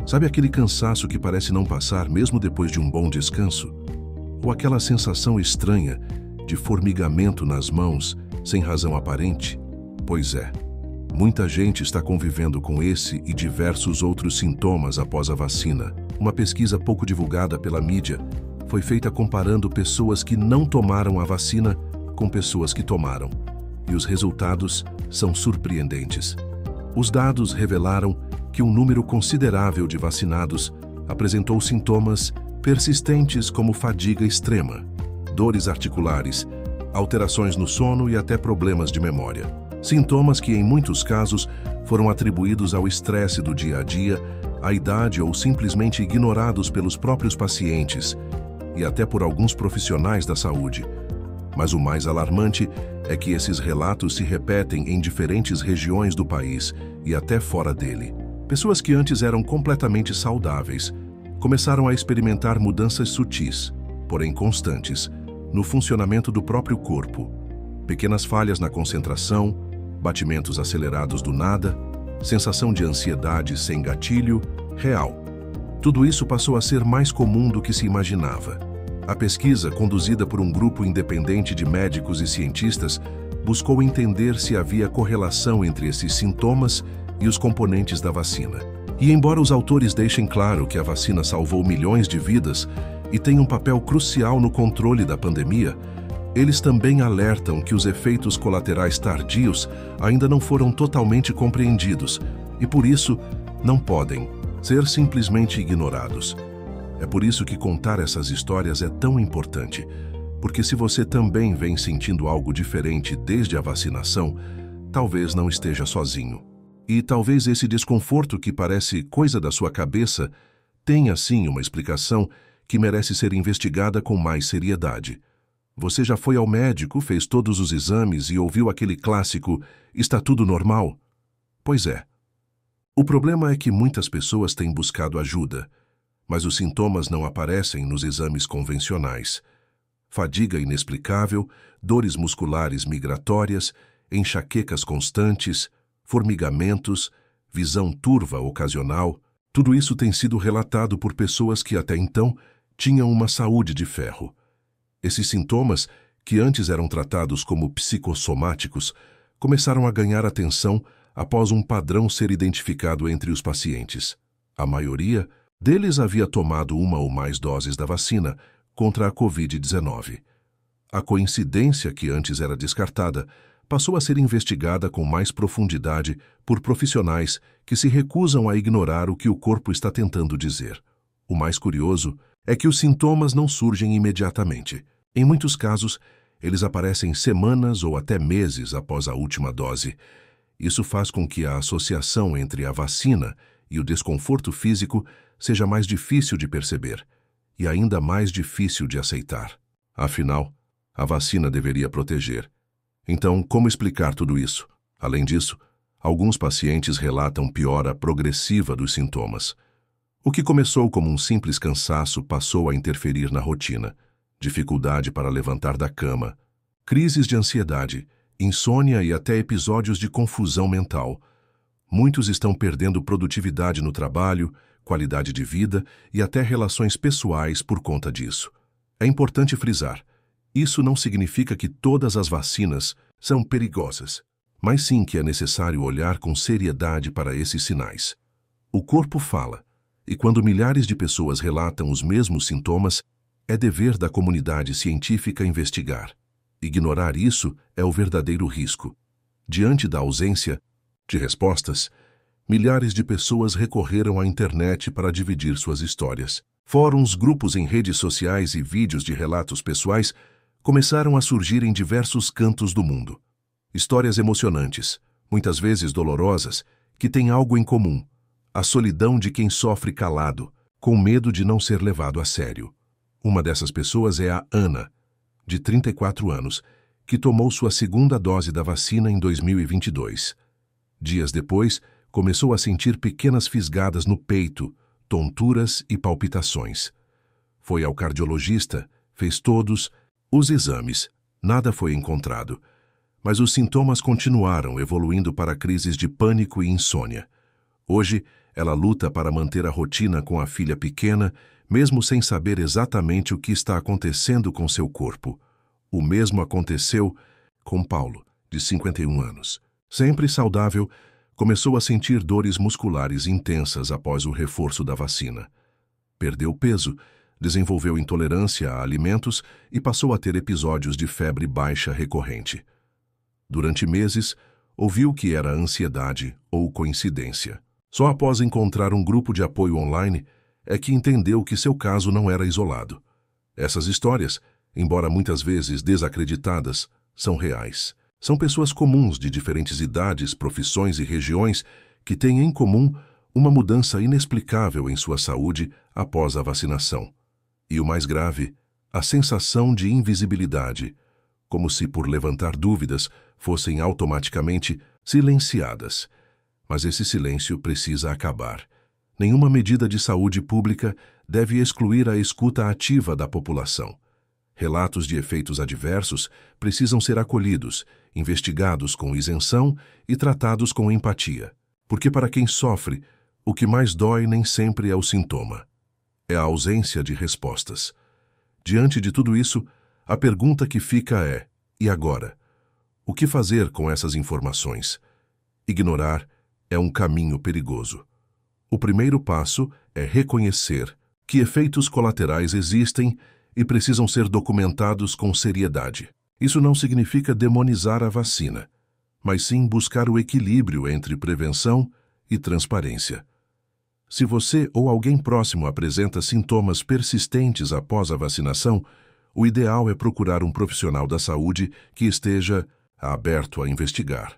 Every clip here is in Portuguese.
Sabe aquele cansaço que parece não passar mesmo depois de um bom descanso? Ou aquela sensação estranha de formigamento nas mãos, sem razão aparente? Pois é, muita gente está convivendo com esse e diversos outros sintomas após a vacina. Uma pesquisa pouco divulgada pela mídia foi feita comparando pessoas que não tomaram a vacina com pessoas que tomaram. E os resultados são surpreendentes. Os dados revelaram que um número considerável de vacinados apresentou sintomas persistentes como fadiga extrema, dores articulares, alterações no sono e até problemas de memória. Sintomas que, em muitos casos, foram atribuídos ao estresse do dia a dia, à idade ou simplesmente ignorados pelos próprios pacientes e até por alguns profissionais da saúde. Mas o mais alarmante é que esses relatos se repetem em diferentes regiões do país e até fora dele. Pessoas que antes eram completamente saudáveis começaram a experimentar mudanças sutis, porém constantes, no funcionamento do próprio corpo. Pequenas falhas na concentração, batimentos acelerados do nada, sensação de ansiedade sem gatilho, real. Tudo isso passou a ser mais comum do que se imaginava. A pesquisa, conduzida por um grupo independente de médicos e cientistas, buscou entender se havia correlação entre esses sintomas e os componentes da vacina. E embora os autores deixem claro que a vacina salvou milhões de vidas e tem um papel crucial no controle da pandemia, eles também alertam que os efeitos colaterais tardios ainda não foram totalmente compreendidos e, por isso, não podem ser simplesmente ignorados. É por isso que contar essas histórias é tão importante, porque se você também vem sentindo algo diferente desde a vacinação, talvez não esteja sozinho. E talvez esse desconforto que parece coisa da sua cabeça tenha, sim, uma explicação que merece ser investigada com mais seriedade. Você já foi ao médico, fez todos os exames e ouviu aquele clássico "está tudo normal"? Pois é. O problema é que muitas pessoas têm buscado ajuda, mas os sintomas não aparecem nos exames convencionais. Fadiga inexplicável, dores musculares migratórias, enxaquecas constantes, formigamentos, visão turva ocasional, tudo isso tem sido relatado por pessoas que até então tinham uma saúde de ferro. Esses sintomas, que antes eram tratados como psicossomáticos, começaram a ganhar atenção após um padrão ser identificado entre os pacientes. A maioria deles havia tomado uma ou mais doses da vacina contra a Covid-19. A coincidência, que antes era descartada, passou a ser investigada com mais profundidade por profissionais que se recusam a ignorar o que o corpo está tentando dizer. O mais curioso é que os sintomas não surgem imediatamente. Em muitos casos, eles aparecem semanas ou até meses após a última dose. Isso faz com que a associação entre a vacina e o desconforto físico seja mais difícil de perceber e ainda mais difícil de aceitar. Afinal, a vacina deveria proteger. Então, como explicar tudo isso? Além disso, alguns pacientes relatam piora progressiva dos sintomas. O que começou como um simples cansaço passou a interferir na rotina, dificuldade para levantar da cama, crises de ansiedade, insônia e até episódios de confusão mental. Muitos estão perdendo produtividade no trabalho, qualidade de vida e até relações pessoais por conta disso. É importante frisar, isso não significa que todas as vacinas são perigosas, mas sim que é necessário olhar com seriedade para esses sinais. O corpo fala, e quando milhares de pessoas relatam os mesmos sintomas, é dever da comunidade científica investigar. Ignorar isso é o verdadeiro risco. Diante da ausência de respostas, milhares de pessoas recorreram à internet para dividir suas histórias. Fóruns, grupos em redes sociais e vídeos de relatos pessoais começaram a surgir em diversos cantos do mundo. Histórias emocionantes, muitas vezes dolorosas, que têm algo em comum: a solidão de quem sofre calado, com medo de não ser levado a sério. Uma dessas pessoas é a Ana, de 34 anos, que tomou sua segunda dose da vacina em 2022. Dias depois, começou a sentir pequenas fisgadas no peito, tonturas e palpitações. Foi ao cardiologista, fez todos os exames, nada foi encontrado, mas os sintomas continuaram evoluindo para crises de pânico e insônia. Hoje, Ela luta para manter a rotina com a filha pequena, mesmo sem saber exatamente o que está acontecendo com seu corpo. O mesmo aconteceu com Paulo, de 51 anos. Sempre saudável, começou a sentir dores musculares intensas após o reforço da vacina. Perdeu peso, desenvolveu intolerância a alimentos e passou a ter episódios de febre baixa recorrente. Durante meses, ouviu que era ansiedade ou coincidência. Só após encontrar um grupo de apoio online é que entendeu que seu caso não era isolado. Essas histórias, embora muitas vezes desacreditadas, são reais. São pessoas comuns de diferentes idades, profissões e regiões que têm em comum uma mudança inexplicável em sua saúde após a vacinação. E o mais grave, a sensação de invisibilidade, como se por levantar dúvidas fossem automaticamente silenciadas. Mas esse silêncio precisa acabar. Nenhuma medida de saúde pública deve excluir a escuta ativa da população. Relatos de efeitos adversos precisam ser acolhidos, investigados com isenção e tratados com empatia. Porque para quem sofre, o que mais dói nem sempre é o sintoma. É a ausência de respostas. Diante de tudo isso, a pergunta que fica é: e agora? O que fazer com essas informações? Ignorar é um caminho perigoso. O primeiro passo é reconhecer que efeitos colaterais existem e precisam ser documentados com seriedade. Isso não significa demonizar a vacina, mas sim buscar o equilíbrio entre prevenção e transparência. Se você ou alguém próximo apresenta sintomas persistentes após a vacinação, o ideal é procurar um profissional da saúde que esteja aberto a investigar.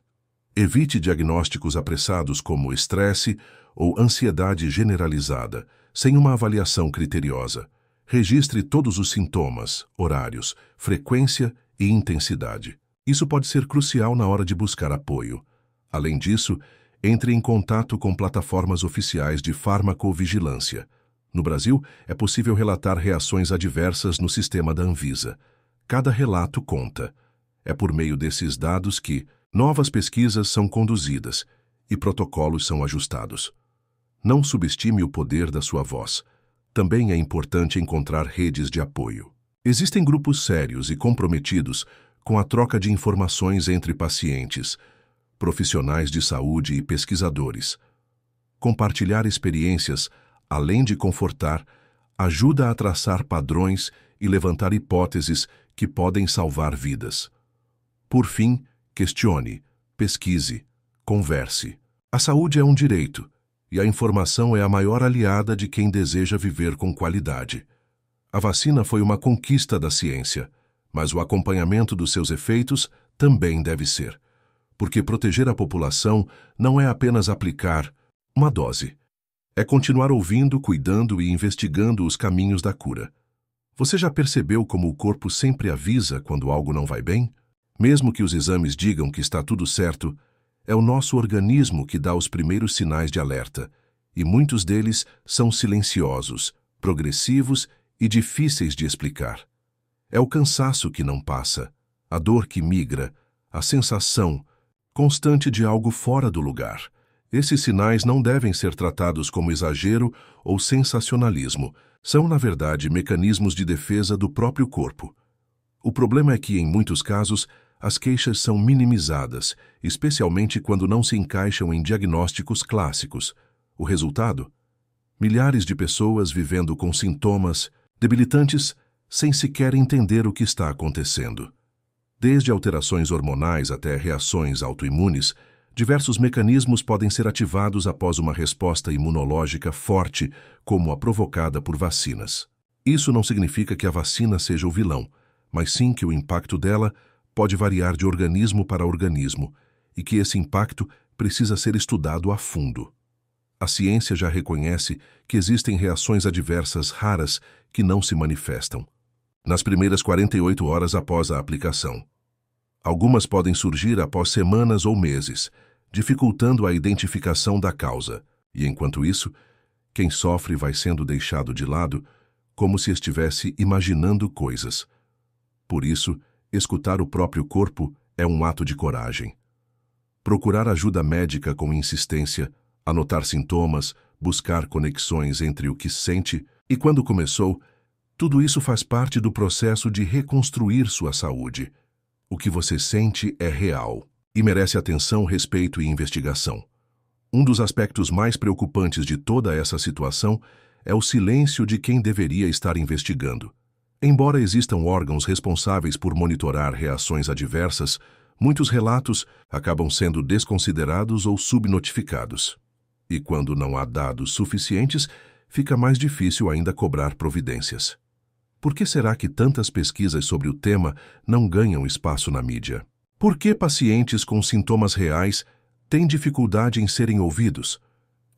Evite diagnósticos apressados como estresse ou ansiedade generalizada, sem uma avaliação criteriosa. Registre todos os sintomas, horários, frequência e intensidade. Isso pode ser crucial na hora de buscar apoio. Além disso, entre em contato com plataformas oficiais de farmacovigilância. No Brasil, é possível relatar reações adversas no sistema da Anvisa. Cada relato conta. É por meio desses dados que novas pesquisas são conduzidas e protocolos são ajustados. Não subestime o poder da sua voz. Também é importante encontrar redes de apoio. Existem grupos sérios e comprometidos com a troca de informações entre pacientes, profissionais de saúde e pesquisadores. Compartilhar experiências, além de confortar, ajuda a traçar padrões e levantar hipóteses que podem salvar vidas. Por fim, questione, pesquise, converse. A saúde é um direito, e a informação é a maior aliada de quem deseja viver com qualidade. A vacina foi uma conquista da ciência, mas o acompanhamento dos seus efeitos também deve ser. Porque proteger a população não é apenas aplicar uma dose. É continuar ouvindo, cuidando e investigando os caminhos da cura. Você já percebeu como o corpo sempre avisa quando algo não vai bem? Mesmo que os exames digam que está tudo certo, é o nosso organismo que dá os primeiros sinais de alerta, e muitos deles são silenciosos, progressivos e difíceis de explicar. É o cansaço que não passa, a dor que migra, a sensação constante de algo fora do lugar. Esses sinais não devem ser tratados como exagero ou sensacionalismo. São, na verdade, mecanismos de defesa do próprio corpo. O problema é que, em muitos casos, as queixas são minimizadas, especialmente quando não se encaixam em diagnósticos clássicos. O resultado? Milhares de pessoas vivendo com sintomas debilitantes sem sequer entender o que está acontecendo. Desde alterações hormonais até reações autoimunes, diversos mecanismos podem ser ativados após uma resposta imunológica forte, como a provocada por vacinas. Isso não significa que a vacina seja o vilão, mas sim que o impacto dela pode variar de organismo para organismo e que esse impacto precisa ser estudado a fundo. A ciência já reconhece que existem reações adversas raras que não se manifestam nas primeiras 48 horas após a aplicação. Algumas podem surgir após semanas ou meses, dificultando a identificação da causa, e enquanto isso, quem sofre vai sendo deixado de lado como se estivesse imaginando coisas. Por isso, escutar o próprio corpo é um ato de coragem. Procurar ajuda médica com insistência, anotar sintomas, buscar conexões entre o que sente e quando começou. Tudo isso faz parte do processo de reconstruir sua saúde. O que você sente é real e merece atenção, respeito e investigação. Um dos aspectos mais preocupantes de toda essa situação é o silêncio de quem deveria estar investigando. Embora existam órgãos responsáveis por monitorar reações adversas, muitos relatos acabam sendo desconsiderados ou subnotificados. E quando não há dados suficientes, fica mais difícil ainda cobrar providências. Por que será que tantas pesquisas sobre o tema não ganham espaço na mídia? Por que pacientes com sintomas reais têm dificuldade em serem ouvidos?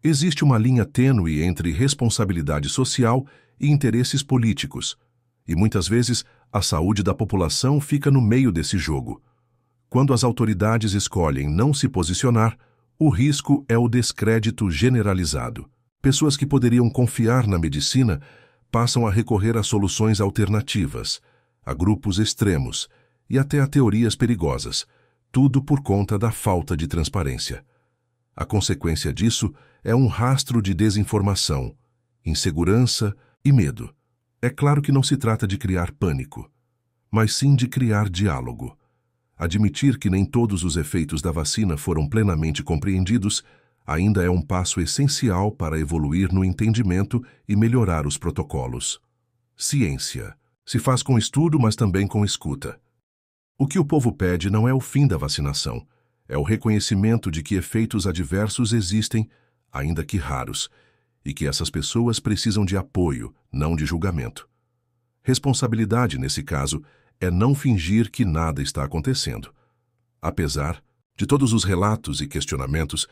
Existe uma linha tênue entre responsabilidade social e interesses políticos, e muitas vezes a saúde da população fica no meio desse jogo. Quando as autoridades escolhem não se posicionar, o risco é o descrédito generalizado. Pessoas que poderiam confiar na medicina passam a recorrer a soluções alternativas, a grupos extremos e até a teorias perigosas, tudo por conta da falta de transparência. A consequência disso é um rastro de desinformação, insegurança e medo. É claro que não se trata de criar pânico, mas sim de criar diálogo. Admitir que nem todos os efeitos da vacina foram plenamente compreendidos ainda é um passo essencial para evoluir no entendimento e melhorar os protocolos. Ciência se faz com estudo, mas também com escuta. O que o povo pede não é o fim da vacinação, é o reconhecimento de que efeitos adversos existem, ainda que raros, e que essas pessoas precisam de apoio, não de julgamento. Responsabilidade, nesse caso, é não fingir que nada está acontecendo. Apesar de todos os relatos e questionamentos,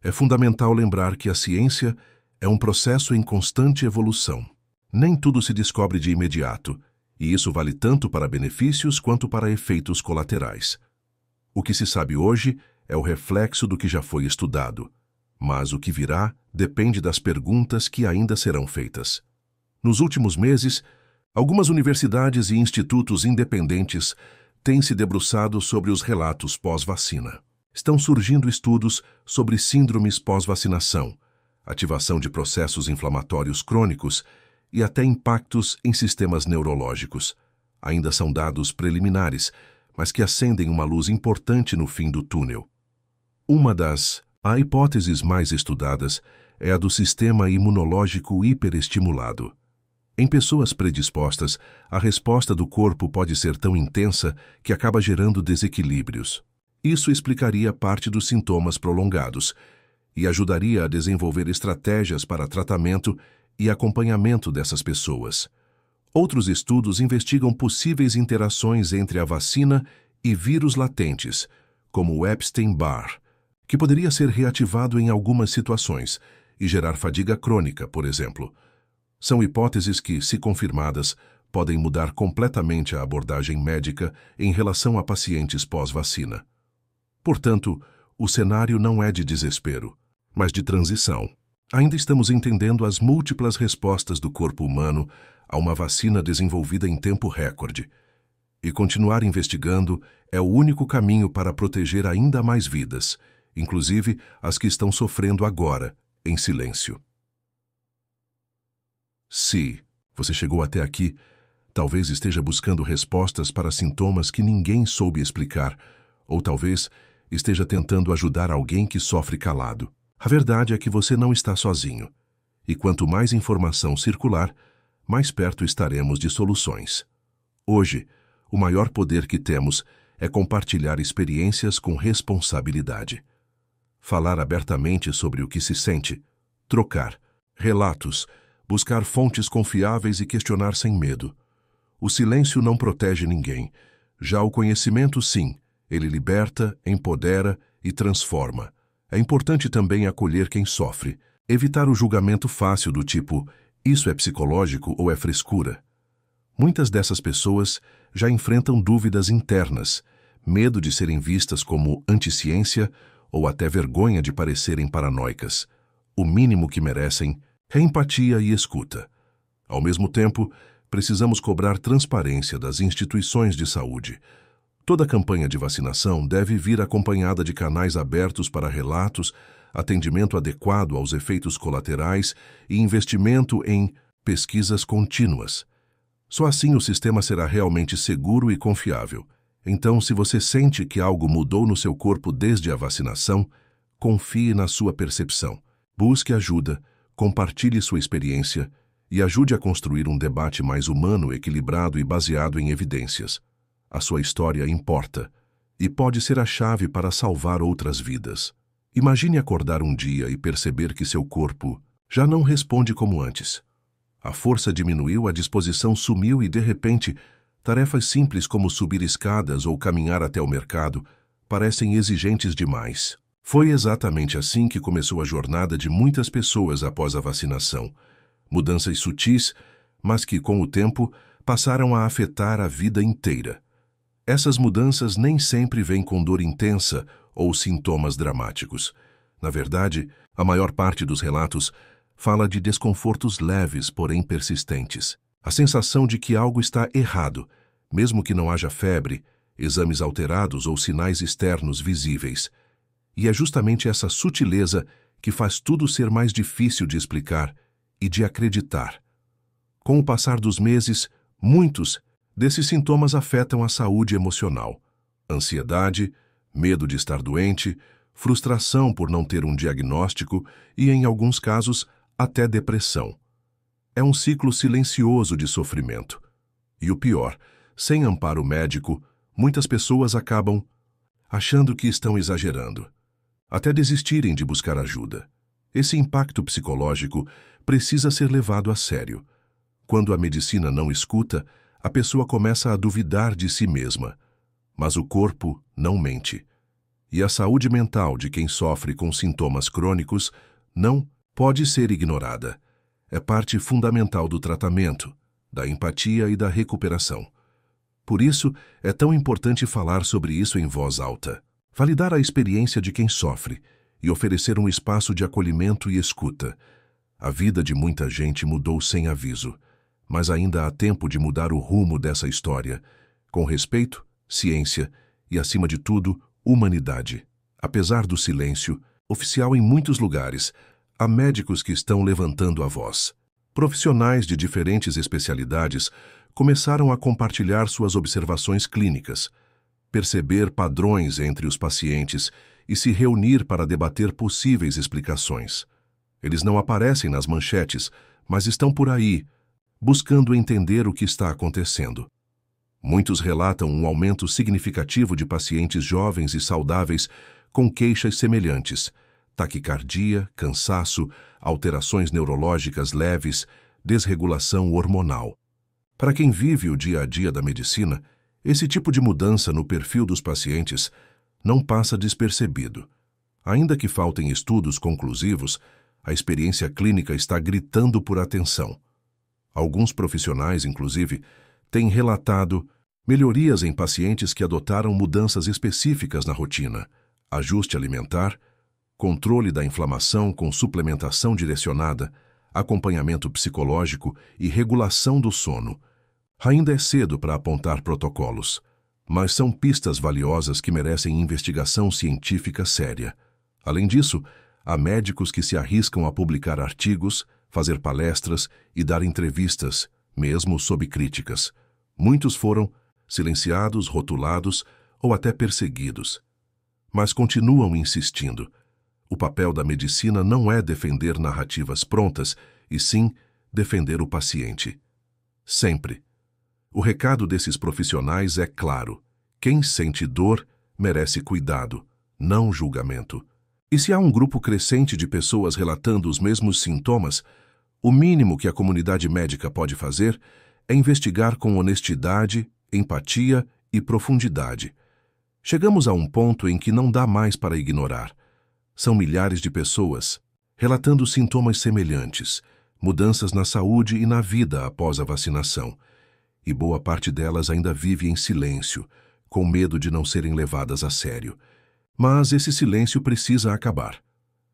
é fundamental lembrar que a ciência é um processo em constante evolução. Nem tudo se descobre de imediato, e isso vale tanto para benefícios quanto para efeitos colaterais. O que se sabe hoje é o reflexo do que já foi estudado, mas o que virá depende das perguntas que ainda serão feitas. Nos últimos meses, algumas universidades e institutos independentes têm se debruçado sobre os relatos pós-vacina. Estão surgindo estudos sobre síndromes pós-vacinação, ativação de processos inflamatórios crônicos e até impactos em sistemas neurológicos. Ainda são dados preliminares, mas que acendem uma luz importante no fim do túnel. Uma das hipóteses mais estudadas é a do sistema imunológico hiperestimulado. Em pessoas predispostas, a resposta do corpo pode ser tão intensa que acaba gerando desequilíbrios. Isso explicaria parte dos sintomas prolongados e ajudaria a desenvolver estratégias para tratamento e acompanhamento dessas pessoas. Outros estudos investigam possíveis interações entre a vacina e vírus latentes, como o Epstein-Barr, que poderia ser reativado em algumas situações e gerar fadiga crônica, por exemplo. São hipóteses que, se confirmadas, podem mudar completamente a abordagem médica em relação a pacientes pós-vacina. Portanto, o cenário não é de desespero, mas de transição. Ainda estamos entendendo as múltiplas respostas do corpo humano a uma vacina desenvolvida em tempo recorde. E continuar investigando é o único caminho para proteger ainda mais vidas, inclusive as que estão sofrendo agora, em silêncio. Se você chegou até aqui, talvez esteja buscando respostas para sintomas que ninguém soube explicar, ou talvez esteja tentando ajudar alguém que sofre calado. A verdade é que você não está sozinho, e quanto mais informação circular, mais perto estaremos de soluções. Hoje, o maior poder que temos é compartilhar experiências com responsabilidade. Falar abertamente sobre o que se sente, trocar relatos, buscar fontes confiáveis e questionar sem medo. O silêncio não protege ninguém. Já o conhecimento, sim, ele liberta, empodera e transforma. É importante também acolher quem sofre, evitar o julgamento fácil do tipo "isso é psicológico ou é frescura?". Muitas dessas pessoas já enfrentam dúvidas internas, medo de serem vistas como anticiência ou até vergonha de parecerem paranoicas. O mínimo que merecem é empatia e escuta. Ao mesmo tempo, precisamos cobrar transparência das instituições de saúde. Toda campanha de vacinação deve vir acompanhada de canais abertos para relatos, atendimento adequado aos efeitos colaterais e investimento em pesquisas contínuas. Só assim o sistema será realmente seguro e confiável. Então, se você sente que algo mudou no seu corpo desde a vacinação, confie na sua percepção. Busque ajuda, compartilhe sua experiência e ajude a construir um debate mais humano, equilibrado e baseado em evidências. A sua história importa e pode ser a chave para salvar outras vidas. Imagine acordar um dia e perceber que seu corpo já não responde como antes. A força diminuiu, a disposição sumiu e, de repente, tarefas simples como subir escadas ou caminhar até o mercado parecem exigentes demais. Foi exatamente assim que começou a jornada de muitas pessoas após a vacinação. Mudanças sutis, mas que, com o tempo, passaram a afetar a vida inteira. Essas mudanças nem sempre vêm com dor intensa ou sintomas dramáticos. Na verdade, a maior parte dos relatos fala de desconfortos leves, porém persistentes. A sensação de que algo está errado, mesmo que não haja febre, exames alterados ou sinais externos visíveis. E é justamente essa sutileza que faz tudo ser mais difícil de explicar e de acreditar. Com o passar dos meses, muitos desses sintomas afetam a saúde emocional. Ansiedade, medo de estar doente, frustração por não ter um diagnóstico e, em alguns casos, até depressão. É um ciclo silencioso de sofrimento. E o pior, sem amparo médico, muitas pessoas acabam achando que estão exagerando, até desistirem de buscar ajuda. Esse impacto psicológico precisa ser levado a sério. Quando a medicina não escuta, a pessoa começa a duvidar de si mesma. Mas o corpo não mente. E a saúde mental de quem sofre com sintomas crônicos não pode ser ignorada. É parte fundamental do tratamento, da empatia e da recuperação. Por isso, é tão importante falar sobre isso em voz alta, validar a experiência de quem sofre e oferecer um espaço de acolhimento e escuta. A vida de muita gente mudou sem aviso, mas ainda há tempo de mudar o rumo dessa história, com respeito, ciência e, acima de tudo, humanidade. Apesar do silêncio oficial em muitos lugares, há médicos que estão levantando a voz. Profissionais de diferentes especialidades começaram a compartilhar suas observações clínicas, perceber padrões entre os pacientes e se reunir para debater possíveis explicações. Eles não aparecem nas manchetes, mas estão por aí, buscando entender o que está acontecendo. Muitos relatam um aumento significativo de pacientes jovens e saudáveis com queixas semelhantes: taquicardia, cansaço, alterações neurológicas leves, desregulação hormonal. Para quem vive o dia a dia da medicina, esse tipo de mudança no perfil dos pacientes não passa despercebido. Ainda que faltem estudos conclusivos, a experiência clínica está gritando por atenção. Alguns profissionais, inclusive, têm relatado melhorias em pacientes que adotaram mudanças específicas na rotina: ajuste alimentar, controle da inflamação com suplementação direcionada, acompanhamento psicológico e regulação do sono. Ainda é cedo para apontar protocolos, mas são pistas valiosas que merecem investigação científica séria. Além disso, há médicos que se arriscam a publicar artigos, fazer palestras e dar entrevistas, mesmo sob críticas. Muitos foram silenciados, rotulados ou até perseguidos. Mas continuam insistindo. O papel da medicina não é defender narrativas prontas, e sim defender o paciente. Sempre. O recado desses profissionais é claro: quem sente dor merece cuidado, não julgamento. E se há um grupo crescente de pessoas relatando os mesmos sintomas, o mínimo que a comunidade médica pode fazer é investigar com honestidade, empatia e profundidade. Chegamos a um ponto em que não dá mais para ignorar. São milhares de pessoas relatando sintomas semelhantes, mudanças na saúde e na vida após a vacinação. E boa parte delas ainda vive em silêncio, com medo de não serem levadas a sério. Mas esse silêncio precisa acabar.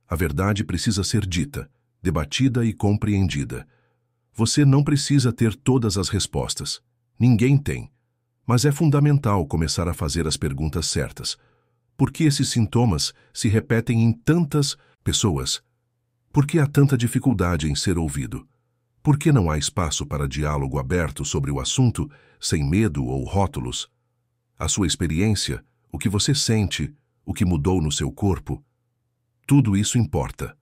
A verdade precisa ser dita, debatida e compreendida. Você não precisa ter todas as respostas. Ninguém tem. Mas é fundamental começar a fazer as perguntas certas. Por que esses sintomas se repetem em tantas Pessoas, por que há tanta dificuldade em ser ouvido? Por que não há espaço para diálogo aberto sobre o assunto, sem medo ou rótulos? A sua experiência, o que você sente, o que mudou no seu corpo, tudo isso importa.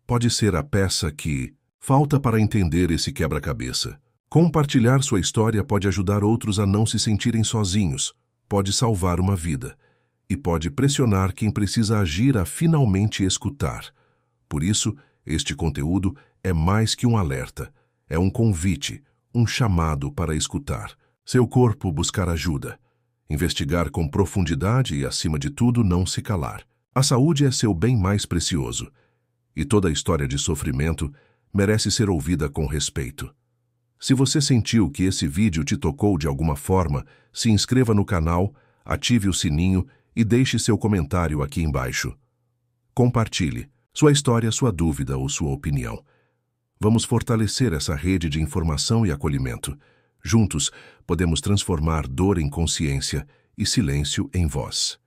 Pode ser a peça que falta para entender esse quebra-cabeça. Compartilhar sua história pode ajudar outros a não se sentirem sozinhos, pode salvar uma vida e pode pressionar quem precisa agir a finalmente escutar. Por isso, este conteúdo é mais que um alerta, é um convite, um chamado para escutar. Seu corpo buscar ajuda, investigar com profundidade e, acima de tudo, não se calar. A saúde é seu bem mais precioso, e toda história de sofrimento merece ser ouvida com respeito. Se você sentiu que esse vídeo te tocou de alguma forma, se inscreva no canal, ative o sininho e deixe seu comentário aqui embaixo. Compartilhe sua história, sua dúvida ou sua opinião. Vamos fortalecer essa rede de informação e acolhimento. Juntos, podemos transformar dor em consciência e silêncio em voz.